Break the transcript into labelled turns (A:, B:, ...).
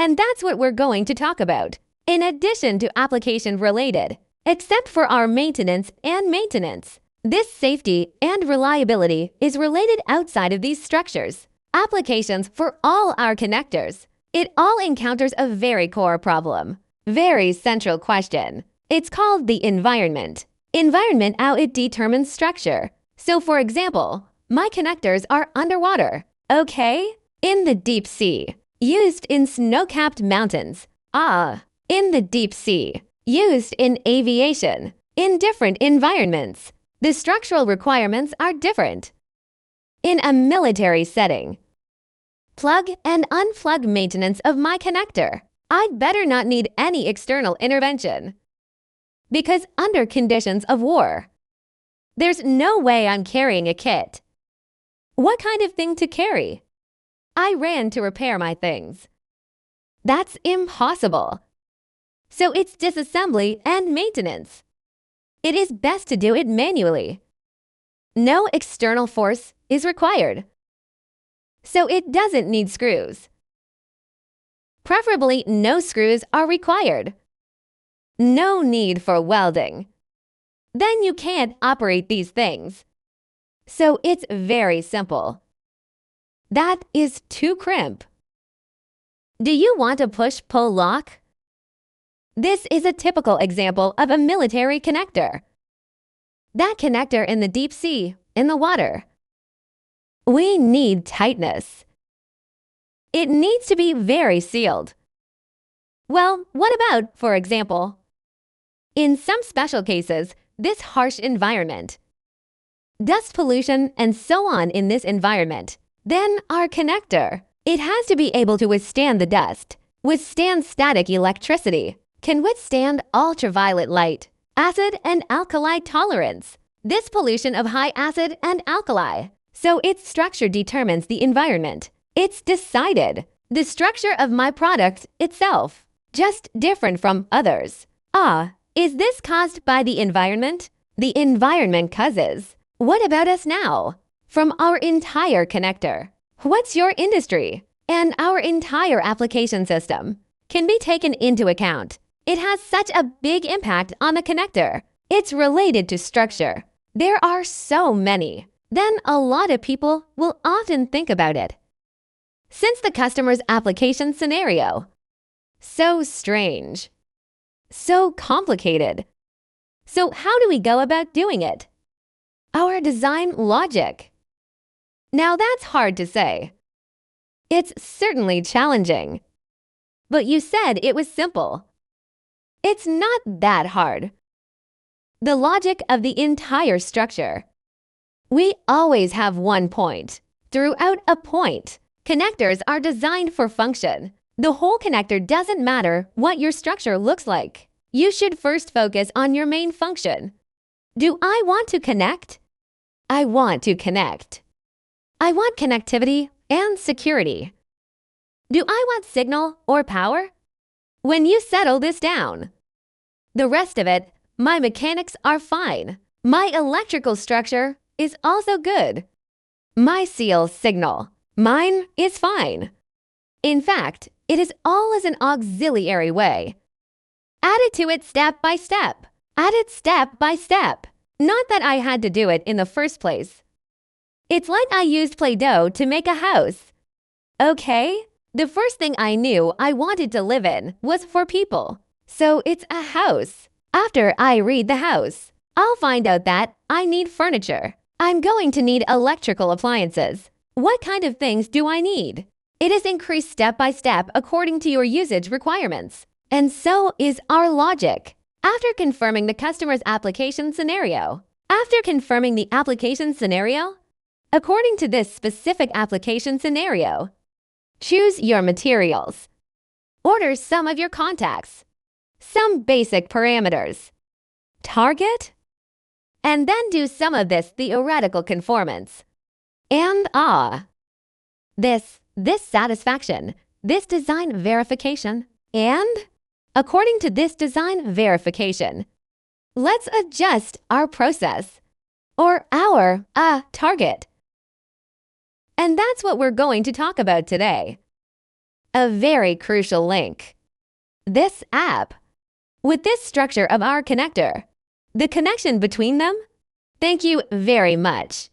A: And that's what we're going to talk about, in addition to application-related, except for our maintenance and maintenance. This safety and reliability is related outside of these structures. Applications for all our connectors. It all encounters a very core problem, very central question. It's called the environment. Environment, how it determines structure. So for example, my connectors are underwater, okay? In the deep sea, used in snow-capped mountains. In the deep sea, used in aviation, in different environments. The structural requirements are different. In a military setting, plug and unplug maintenance of my connector. I'd better not need any external intervention. Because under conditions of war, there's no way I'm carrying a kit. What kind of thing to carry? I ran to repair my things. That's impossible. So it's disassembly and maintenance. It is best to do it manually. No external force is required. So it doesn't need screws. Preferably, no screws are required. No need for welding. Then you can't operate these things. So it's very simple. That is too crimp. Do you want a push-pull lock? This is a typical example of a military connector. That connector in the deep sea, in the water. We need tightness. It needs to be very sealed. Well, what about, for example, in some special cases, this harsh environment, dust pollution and so on in this environment, then our connector, it has to be able to withstand the dust, withstand static electricity, can withstand ultraviolet light, acid and alkali tolerance, this pollution of high acid and alkali. So its structure determines the environment. It's decided. The structure of my product itself, just different from others. Is this caused by the environment? The environment causes. What about us now? From our entire connector. What's your industry? And our entire application system can be taken into account. It has such a big impact on the connector. It's related to structure. There are so many. Then a lot of people will often think about it. Since the customer's application scenario, so strange, so complicated. So how do we go about doing it? Our design logic. Now that's hard to say. It's certainly challenging. But you said it was simple. It's not that hard. The logic of the entire structure. We always have one point. Throughout a point, connectors are designed for function. The whole connector doesn't matter what your structure looks like. You should first focus on your main function. Do I want to connect? I want to connect. I want connectivity and security. Do I want signal or power? When you settle this down, the rest of it, my mechanics are fine. My electrical structure is also good. My seal signal, mine is fine. In fact, it is all as an auxiliary way. Add it to it step by step. Add it step by step. Not that I had to do it in the first place. It's like I used Play-Doh to make a house. Okay? The first thing I knew I wanted to live in was for people. So it's a house. After I read the house, I'll find out that I need furniture. I'm going to need electrical appliances. What kind of things do I need? It is increased step by step according to your usage requirements. And so is our logic. After confirming the customer's application scenario, according to this specific application scenario, choose your materials. Order some of your contacts. Some basic parameters. Target? And then do some of this theoretical conformance. And this satisfaction, this design verification, and according to this design verification, let's adjust our process or our target. And that's what we're going to talk about today. A very crucial link. This app. With this structure of our connector, the connection between them, thank you very much.